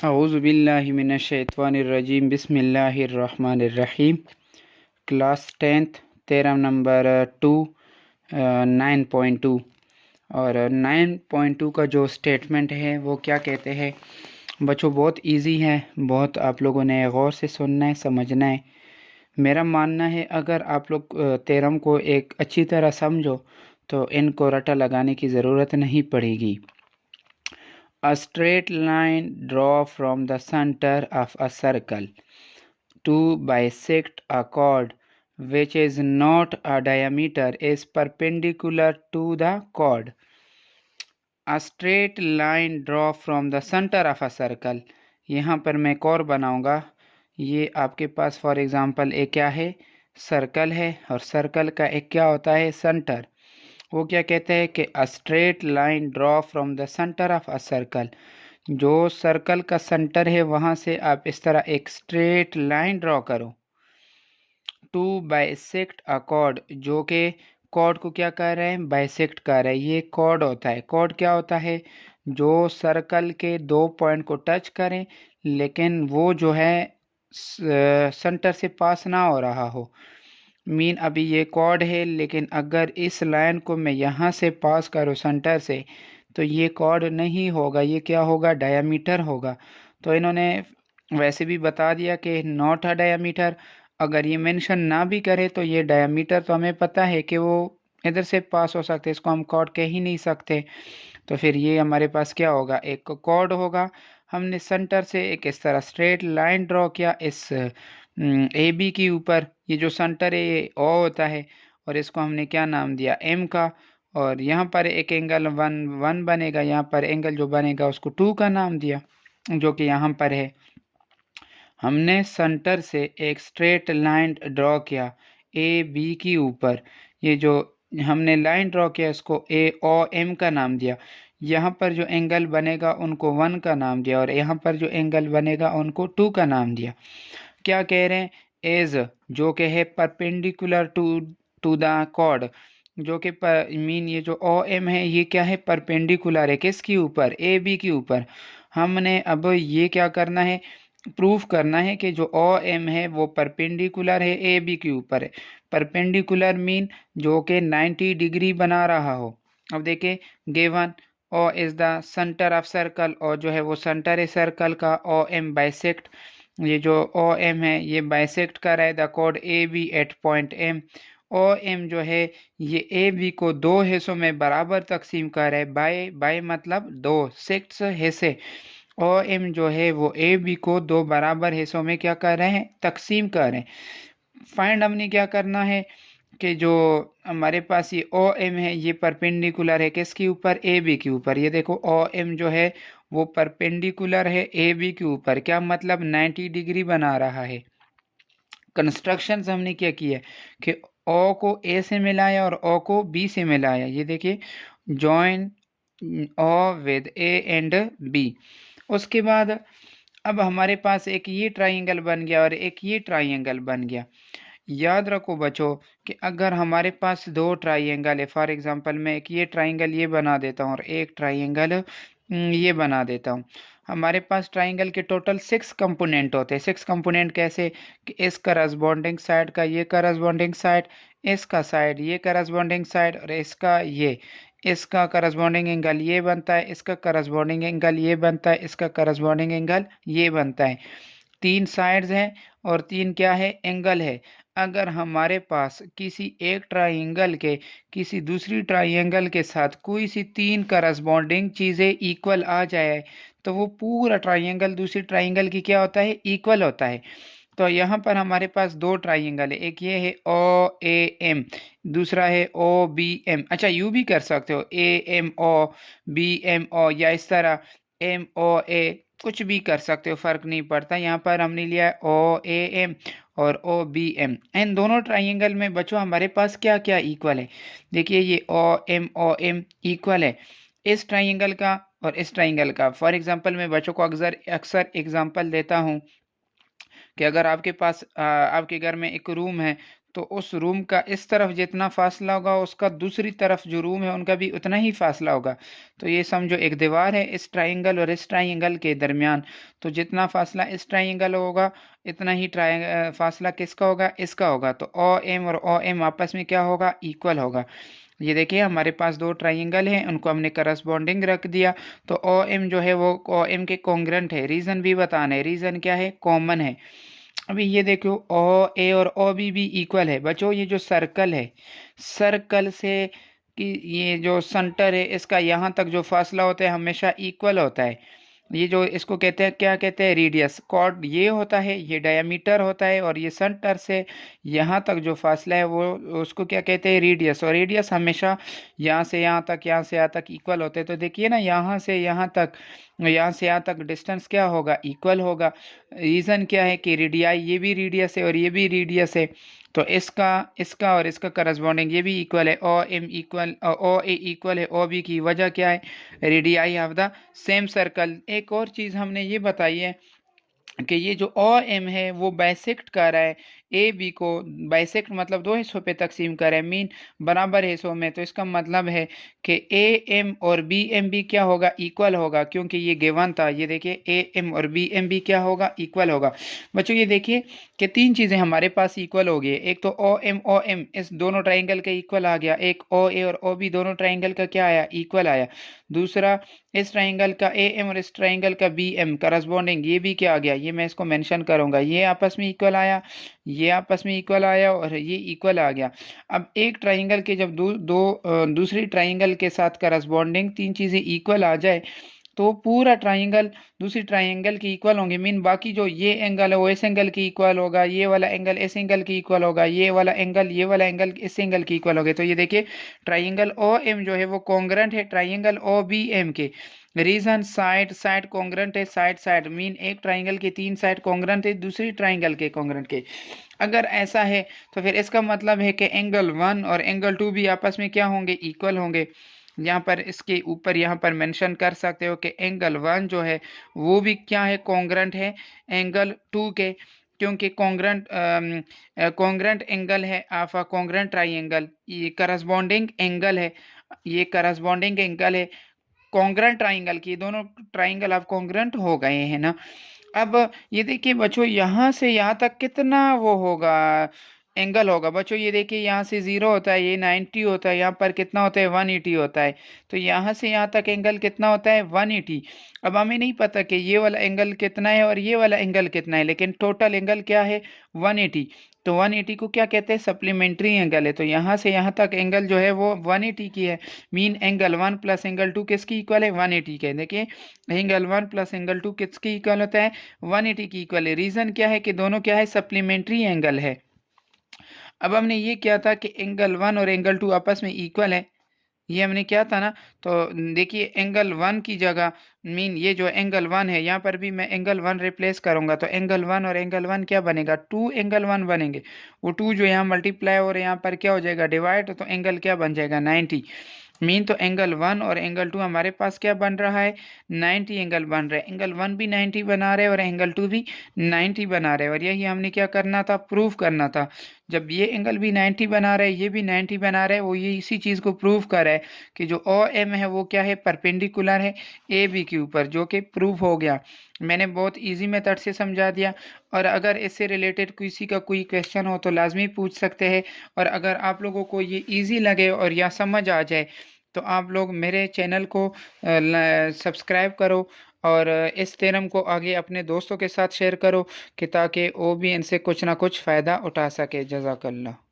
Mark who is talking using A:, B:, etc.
A: अऊज़ु बिल्लाहि मिनश शैतानिर रजीम बिस्मिल्लाहिर्रहमानिर्रहीम। Class 10th तेरह नंबर 9.2। और 9.2 का जो स्टेटमेंट है वो क्या कहते हैं बच्चों, बहुत इजी है। बहुत आप लोगों ने गौर से सुनना है, समझना है। मेरा मानना है अगर आप लोग तेरम को एक अच्छी तरह समझो तो इनको रटा लगाने की ज़रूरत नहीं पड़ेगी। A straight line draw from the center of a circle to bisect a chord which is not a diameter is perpendicular to the chord. A straight line draw from the center of a circle। यहाँ पर मैं एक और बनाऊंगा। ये आपके पास for example एक क्या है, सर्कल है, और सर्कल का एक क्या होता है, सेंटर। वो क्या कहते हैं कि a straight line draw from the centre of a circle. जो सर्कल का सेंटर है वहाँ से आप इस तरह एक स्ट्रेट लाइन ड्रॉ करो। टू बाइसेक्ट अ कॉर्ड, जो कि कॉर्ड को क्या कर रहे हैं, बाइसेक्ट कर रहे हैं। ये कॉर्ड होता है। कॉर्ड क्या होता है, जो सर्कल के दो पॉइंट को टच करें लेकिन वो जो है सेंटर से पास ना हो रहा हो। मीन अभी ये कॉर्ड है लेकिन अगर इस लाइन को मैं यहाँ से पास करूँ सेंटर से तो ये कॉर्ड नहीं होगा, ये क्या होगा, डायामीटर होगा। तो इन्होंने वैसे भी बता दिया कि नॉट अ डायामीटर। अगर ये मेंशन ना भी करे तो ये डायामीटर तो हमें पता है कि वो इधर से पास हो सकते, इसको हम कॉर्ड कह ही नहीं सकते। तो फिर ये हमारे पास क्या होगा, एक कॉर्ड होगा। हमने सेंटर से एक इस तरह स्ट्रेट लाइन ड्रॉ किया इस ए बी के ऊपर। ये जो सेंटर है ये ओ होता है और इसको हमने क्या नाम दिया, एम का। और यहाँ पर एक एंगल वन वन बनेगा, यहाँ पर एंगल जो बनेगा उसको टू का नाम दिया, जो कि यहाँ पर है। हमने सेंटर से एक स्ट्रेट लाइन ड्रॉ किया ए बी के ऊपर। ये जो हमने लाइन ड्रॉ किया इसको ए ओ एम का नाम दिया। यहाँ पर जो एंगल बनेगा उनको वन का नाम दिया और यहाँ पर जो एंगल बनेगा उनको टू का नाम दिया। क्या कह रहे हैं, एज जो कि है perpendicular to to the chord, जो कि मीन ये जो ओ एम है ये क्या है, परपेंडिकुलर है किसके ऊपर, ए बी के ऊपर। हमने अब ये क्या करना है, प्रूफ करना है कि जो ओ एम है वो परपेंडिकुलर है ए बी के ऊपर है। परपेंडिकुलर मीन जो कि 90 डिग्री बना रहा हो। अब देखिए, given O is the centre of circle, और जो है वो सेंटर है सर्कल का। ओ एम बाइसेक्ट, ये जो ओ एम है ये बाइसेक्ट कर रहा है the chord A B at point M. O M जो है ये ए बी को दो हिस्सों में बराबर तकसीम कर रहा है। बाय बाय मतलब दो, सिक्स हिस्से। ओ एम जो है वो ए बी को दो बराबर हिस्सों में क्या कर रहे हैं, तकसीम कर रहे हैं। फाइंड हमने क्या करना है कि जो हमारे पास ये ओ एम है ये परपेंडिकुलर है किसके ऊपर, ए बी के ऊपर। ये देखो ओ एम जो है वो परपेंडिकुलर है ए बी के ऊपर, क्या मतलब 90 डिग्री बना रहा है। कंस्ट्रक्शन हमने क्या किया कि ओ को ए से मिलाया और ओ को बी से मिलाया। ये देखिए, join O with A and B. उसके बाद अब हमारे पास एक ये ट्राइंगल बन गया और एक ये ट्राइंगल बन गया। याद रखो बच्चों कि अगर हमारे पास दो ट्राइंगल है, फॉर एग्जांपल मैं एक ये ट्राइंगल ये बना देता हूँ और एक ट्राइंगल ये बना देता हूँ। हमारे पास ट्राइंगल के टोटल 6 कंपोनेंट होते हैं। 6 कंपोनेंट कैसे कि इस करस्पॉन्डिंग साइड का ये करस्पॉन्डिंग साइड, इसका साइड ये करस्पॉन्डिंग साइड, और इसका ये, इसका करस्पॉन्डिंग एंगल ये बनता है, इसका करस्पॉन्डिंग एंगल ये बनता है, इसका करस्पॉन्डिंग एंगल ये बनता है। 3 साइड्स हैं और 3 क्या है, एंगल है। अगर हमारे पास किसी एक ट्राइंगल के किसी दूसरी ट्राइंगल के साथ कोई सी 3 करस्पॉन्डिंग चीज़ें इक्वल आ जाए तो वो पूरा ट्राइंगल दूसरी ट्राइंगल की क्या होता है, इक्वल होता है। तो यहाँ पर हमारे पास दो ट्राइंगल है, एक ये है ओ ए एम, दूसरा है ओ बी एम। अच्छा, यू भी कर सकते हो, A M O, B M O, या इस तरह एम ओ ए, कुछ भी कर सकते हो, फर्क नहीं पड़ता। यहाँ पर हमने लिया है ओ ए एम और ओ बी एम। इन दोनों ट्राइंगल में बच्चों हमारे पास क्या क्या इक्वल है, देखिए ये ओ एम इक्वल है इस ट्राइंगल का और इस ट्राइंगल का। फॉर एग्जांपल मैं बच्चों को अक्सर अक्सर एग्जांपल देता हूँ कि अगर आपके पास आपके घर में एक रूम है तो उस रूम का इस तरफ जितना फासला होगा उसका दूसरी तरफ जो रूम है उनका भी उतना ही फासला होगा। तो ये समझो एक दीवार है इस ट्राइंगल और इस ट्राइंगल के दरमियान, तो जितना फासला इस ट्राइंगल होगा इतना ही फासला किसका होगा, इसका होगा। तो ओ एम और ओ एम आपस में क्या होगा, इक्वल होगा। ये देखिए हमारे पास दो ट्राइंगल हैं, उनको हमने करस्पॉन्डिंग रख दिया। तो ओ एम जो है वो ओ एम के कॉन्ग्रेंट है। रीजन भी बताना है, रीजन क्या है, कॉमन है। अभी ये देखो ओ ए और ओ बी भी इक्वल है। बच्चों ये जो सर्कल है, सर्कल से कि ये जो सेंटर है इसका यहाँ तक जो फासला होता है हमेशा इक्वल होता है। ये जो इसको कहते हैं, क्या कहते हैं, रेडियस। कॉर्ड ये होता है, ये डायमीटर होता है, और ये सेंटर से यहाँ तक जो फासला है वो उसको क्या कहते हैं, रेडियस। और रेडियस हमेशा यहाँ से यहाँ तक, यहाँ से यहाँ तक इक्वल होते हैं। तो देखिए ना, यहाँ से यहाँ तक, यहाँ से यहाँ तक डिस्टेंस क्या होगा, इक्वल होगा। रीज़न क्या है कि रेडियाई, ये भी रेडियस है और ये भी रेडियस है, तो इसका इसका और इसका करस्पॉन्डिंग ये भी इक्वल है। ओ एम इक्वल, ओ ए इक्वल है ओ बी की। वजह क्या है, radii of the same circle. एक और चीज़ हमने ये बताई है कि ये जो ओ एम है वो बाइसेक्ट कर रहा है ए बी को। बाइसेक्ट मतलब दो हिस्सों पे तकसीम कर रहा है, मीन बराबर हिस्सों में। तो इसका मतलब है कि ए एम और बी एम भी क्या होगा, इक्वल होगा, क्योंकि ये गिवन था। ये देखिए ए एम और बी एम भी क्या होगा, इक्वल होगा। बच्चों ये देखिए कि तीन चीज़ें हमारे पास इक्वल हो गई। एक तो ओ एम इस दोनों ट्राइंगल का इक्वल आ गया। एक ओ ए और ओ बी दोनों ट्राइंगल का क्या आया, इक्वल आया। दूसरा इस ट्राइंगल का ए एम और इस ट्राइंगल का बी एम करस्पॉन्डिंग ये भी क्या आ गया, ये मैं इसको मेंशन करूंगा। ये आपस में इक्वल आया, ये आपस में इक्वल आया, और ये इक्वल आ गया। अब एक ट्राइंगल के जब दूसरी ट्राइंगल के साथ करस्पॉन्डिंग तीन चीज़ें इक्वल आ जाए तो पूरा ट्राइंगल दूसरी ट्राइंगल की इक्वल होंगे। मीन बाकी जो ये एंगल है वो इस एंगल की इक्वल होगा, ये वाला एंगल इस एंगल की इक्वल होगा, ये वाला एंगल इस एंगल की इक्वल होगा। तो ये देखिए ट्राइंगल ओ एम जो है वो कॉन्ग्रेंट है ट्राइंगल ओ बी एम के। रीजन साइड साइड कॉन्ग्रेंट है, साइड साइड मीन एक ट्राइंगल के तीन साइड कॉन्ग्रेंट है दूसरी ट्राइंगल के कॉन्ग्रेंट के। अगर ऐसा है तो फिर इसका मतलब है कि एंगल वन और एंगल टू भी आपस में क्या होंगे, इक्वल होंगे। यहाँ पर इसके ऊपर यहाँ पर मेंशन कर सकते हो कि एंगल वन जो है वो भी क्या है, कॉन्ग्रेंट है एंगल टू के, क्योंकि कॉन्ग्रेंट एंगल है ऑफ अ कॉन्ग्रेंट ट्राइंगल। ये करस्पॉन्डिंग एंगल है, ये करस्पॉन्डिंग एंगल है कॉन्ग्रेंट ट्राइंगल की। दोनों ट्राइंगल अब कॉन्ग्रेंट हो गए हैं ना। अब ये देखिए बच्चों यहाँ से यहाँ तक कितना वो होगा, एंगल होगा। बच्चों ये देखिए यहाँ से 0 होता है, ये 90 होता है, यहाँ पर कितना होता है, 180 होता है। तो यहाँ से यहाँ तक एंगल कितना होता है, 180। अब हमें नहीं पता कि ये वाला एंगल कितना है और ये वाला एंगल कितना है, लेकिन टोटल एंगल क्या है, 180। तो 180 को क्या कहते हैं, सप्लीमेंट्री एंगल है। तो यहाँ से यहाँ तक एंगल जो है वो 180 की है। Mean angle one plus angle two किसकी इक्वल है, 180 के। देखिए angle one plus angle two किसकी इक्वल होता है, 180 की इक्वल है। रीजन क्या है कि दोनों क्या है, सप्लीमेंट्री एंगल है। अब हमने ये किया था कि एंगल वन और एंगल टू आपस में इक्वल है, ये हमने क्या था ना। तो देखिए एंगल वन की जगह, मीन ये जो एंगल वन है यहाँ पर भी मैं एंगल वन रिप्लेस करूंगा। तो एंगल वन और एंगल वन क्या बनेगा, टू एंगल वन बनेंगे। वो टू जो यहाँ मल्टीप्लाई और यहाँ पर क्या हो जाएगा, डिवाइड। तो एंगल क्या बन जाएगा, 90। मीन तो एंगल वन और एंगल टू हमारे पास क्या बन रहा है, 90 एंगल बन रहा है। एंगल वन भी 90 बना रहे और एंगल टू भी 90 बना रहे। और यही हमने क्या करना था, प्रूव करना था। जब ये एंगल भी 90 बना रहे, ये भी 90 बना रहे, वो ये इसी चीज़ को प्रूव कर रहा है कि जो ओ एम है वो क्या है, परपेंडिकुलर है ए बी के ऊपर, जो कि प्रूव हो गया। मैंने बहुत इजी मेथड से समझा दिया। और अगर इससे रिलेटेड किसी का कोई क्वेश्चन हो तो लाजमी पूछ सकते हैं। और अगर आप लोगों को ये इजी लगे और या समझ आ जाए तो आप लोग मेरे चैनल को सब्सक्राइब करो और इस थ्योरम को आगे अपने दोस्तों के साथ शेयर करो कि ताकि वो भी इनसे कुछ ना कुछ फ़ायदा उठा सके। जज़ाकल्लाह।